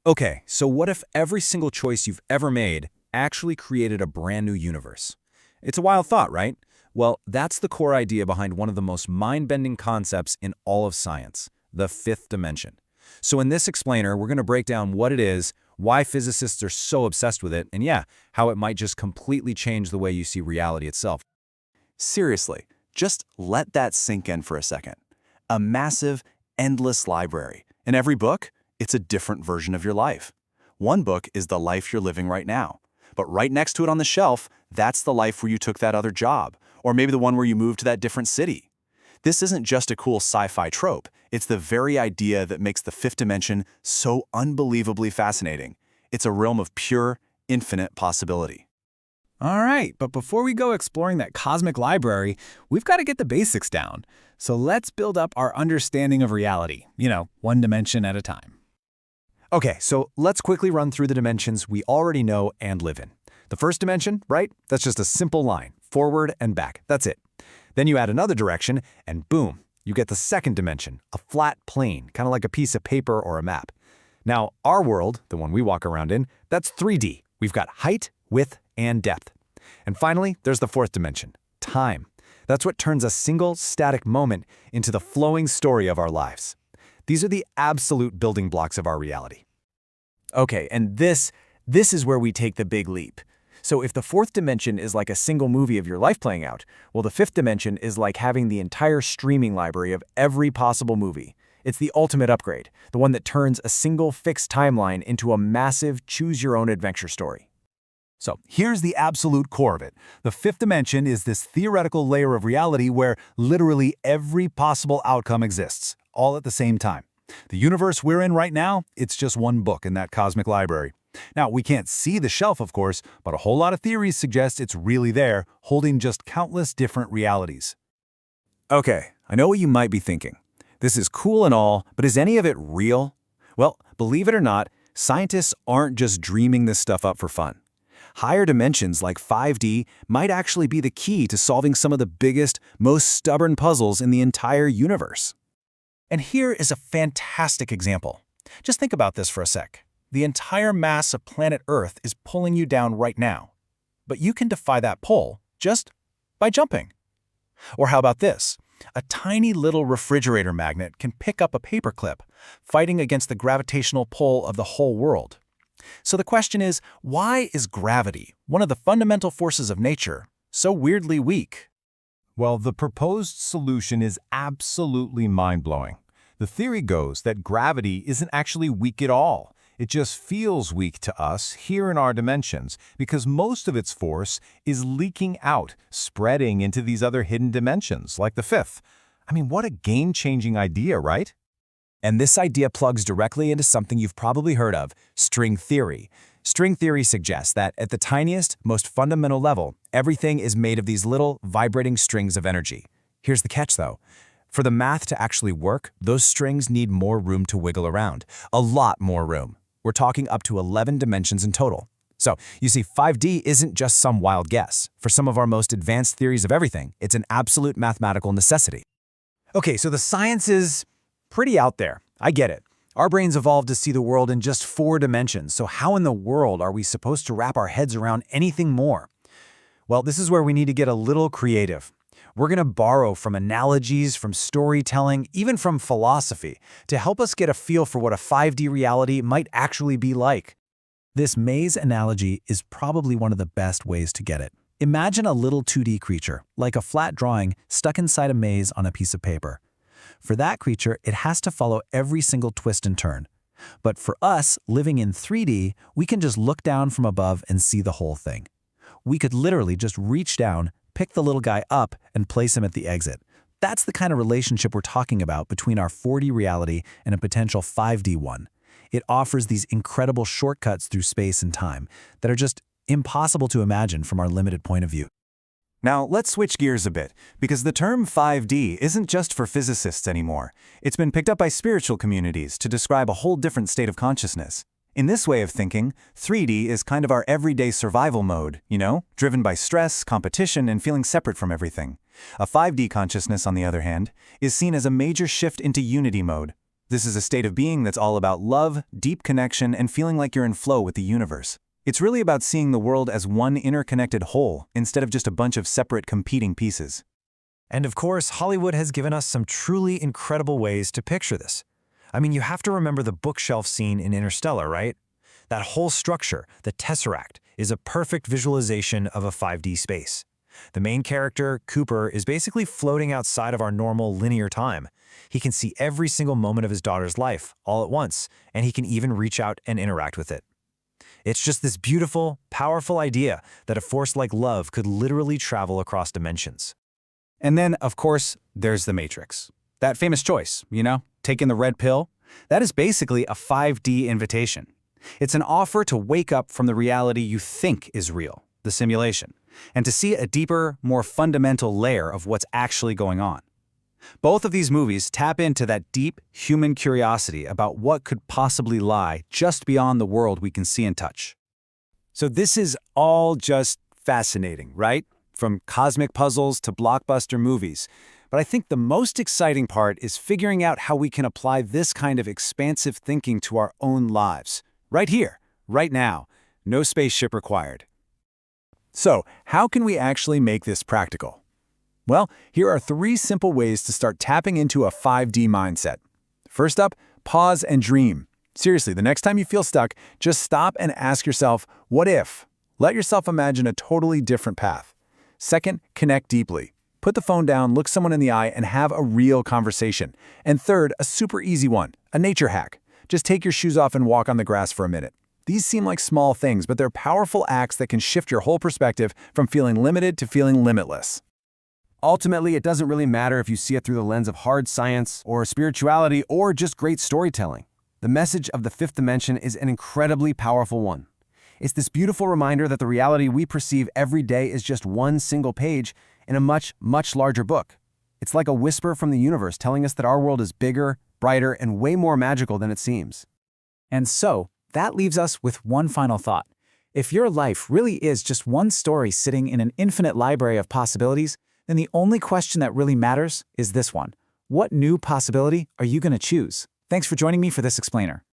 Okay, so what if every single choice you've ever made actually created a brand new universe? It's a wild thought, right? Well, that's the core idea behind one of the most mind-bending concepts in all of science, the fifth dimension. So in this explainer, we're going to break down what it is, why physicists are so obsessed with it, and yeah, how it might just completely change the way you see reality itself. Seriously, just let that sink in for a second. A massive, endless library. In every book, it's a different version of your life. One book is the life you're living right now. But right next to it on the shelf, that's the life where you took that other job, or maybe the one where you moved to that different city. This isn't just a cool sci-fi trope, it's the very idea that makes the fifth dimension so unbelievably fascinating. It's a realm of pure, infinite possibility. All right, but before we go exploring that cosmic library, we've got to get the basics down. So let's build up our understanding of reality, one dimension at a time. Okay, so let's quickly run through the dimensions we already know and live in. The first dimension, right? That's just a simple line, forward and back. That's it. Then you add another direction, and boom, you get the second dimension, a flat plane, kind of like a piece of paper or a map. Now, our world, the one we walk around in, that's 3D. We've got height, width, and depth. And finally, there's the fourth dimension, time. That's what turns a single, static moment into the flowing story of our lives. These are the absolute building blocks of our reality. Okay, and this is where we take the big leap. So if the fourth dimension is like a single movie of your life playing out, well, the fifth dimension is like having the entire streaming library of every possible movie. It's the ultimate upgrade, the one that turns a single fixed timeline into a massive choose-your-own-adventure story. So here's the absolute core of it. The fifth dimension is this theoretical layer of reality where literally every possible outcome exists, all at the same time. The universe we're in right now, it's just one book in that cosmic library. Now, we can't see the shelf, of course, but a whole lot of theories suggest it's really there, holding just countless different realities. Okay, I know what you might be thinking. This is cool and all, but is any of it real? Well, believe it or not, scientists aren't just dreaming this stuff up for fun. Higher dimensions like 5D might actually be the key to solving some of the biggest, most stubborn puzzles in the entire universe. And here is a fantastic example. Just think about this for a sec. The entire mass of planet Earth is pulling you down right now. But you can defy that pull just by jumping. Or how about this? A tiny little refrigerator magnet can pick up a paperclip, fighting against the gravitational pull of the whole world. So the question is, why is gravity, one of the fundamental forces of nature, so weirdly weak? Well, the proposed solution is absolutely mind-blowing. The theory goes that gravity isn't actually weak at all. It just feels weak to us here in our dimensions because most of its force is leaking out, spreading into these other hidden dimensions, like the fifth. I mean, what a game-changing idea, right? And this idea plugs directly into something you've probably heard of, string theory. String theory suggests that at the tiniest, most fundamental level, everything is made of these little, vibrating strings of energy. Here's the catch, though. For the math to actually work, those strings need more room to wiggle around. A lot more room. We're talking up to 11 dimensions in total. So, you see, 5D isn't just some wild guess. For some of our most advanced theories of everything, it's an absolute mathematical necessity. Okay, so the science is pretty out there. I get it. Our brains evolved to see the world in just 4 dimensions, so how in the world are we supposed to wrap our heads around anything more? Well, this is where we need to get a little creative. We're going to borrow from analogies, from storytelling, even from philosophy, to help us get a feel for what a 5D reality might actually be like. This maze analogy is probably one of the best ways to get it. Imagine a little 2D creature, like a flat drawing stuck inside a maze on a piece of paper. For that creature, it has to follow every single twist and turn. But for us, living in 3D, we can just look down from above and see the whole thing. We could literally just reach down, pick the little guy up, and place him at the exit. That's the kind of relationship we're talking about between our 4D reality and a potential 5D one. It offers these incredible shortcuts through space and time that are just impossible to imagine from our limited point of view. Now, let's switch gears a bit, because the term 5D isn't just for physicists anymore. It's been picked up by spiritual communities to describe a whole different state of consciousness. In this way of thinking, 3D is kind of our everyday survival mode, driven by stress, competition, and feeling separate from everything. A 5D consciousness, on the other hand, is seen as a major shift into unity mode. This is a state of being that's all about love, deep connection, and feeling like you're in flow with the universe. It's really about seeing the world as one interconnected whole instead of just a bunch of separate competing pieces. And of course, Hollywood has given us some truly incredible ways to picture this. I mean, you have to remember the bookshelf scene in Interstellar, right? That whole structure, the tesseract, is a perfect visualization of a 5D space. The main character, Cooper, is basically floating outside of our normal linear time. He can see every single moment of his daughter's life, all at once, and he can even reach out and interact with it. It's just this beautiful, powerful idea that a force like love could literally travel across dimensions. And then, of course, there's the Matrix. That famous choice, taking the red pill. That is basically a 5D invitation. It's an offer to wake up from the reality you think is real, the simulation, and to see a deeper, more fundamental layer of what's actually going on. Both of these movies tap into that deep human curiosity about what could possibly lie just beyond the world we can see and touch. So this is all just fascinating, right? From cosmic puzzles to blockbuster movies. But I think the most exciting part is figuring out how we can apply this kind of expansive thinking to our own lives. Right here, right now. No spaceship required. So, how can we actually make this practical? Well, here are 3 simple ways to start tapping into a 5D mindset. First up, pause and dream. Seriously, the next time you feel stuck, just stop and ask yourself, what if? Let yourself imagine a totally different path. Second, connect deeply. Put the phone down, look someone in the eye, and have a real conversation. And third, a super easy one, a nature hack. Just take your shoes off and walk on the grass for a minute. These seem like small things, but they're powerful acts that can shift your whole perspective from feeling limited to feeling limitless. Ultimately, it doesn't really matter if you see it through the lens of hard science or spirituality or just great storytelling. The message of the 5th dimension is an incredibly powerful one. It's this beautiful reminder that the reality we perceive every day is just one single page in a much, much larger book. It's like a whisper from the universe telling us that our world is bigger, brighter, and way more magical than it seems. And so, that leaves us with one final thought. If your life really is just one story sitting in an infinite library of possibilities, then the only question that really matters is this one. What new possibility are you going to choose? Thanks for joining me for this explainer.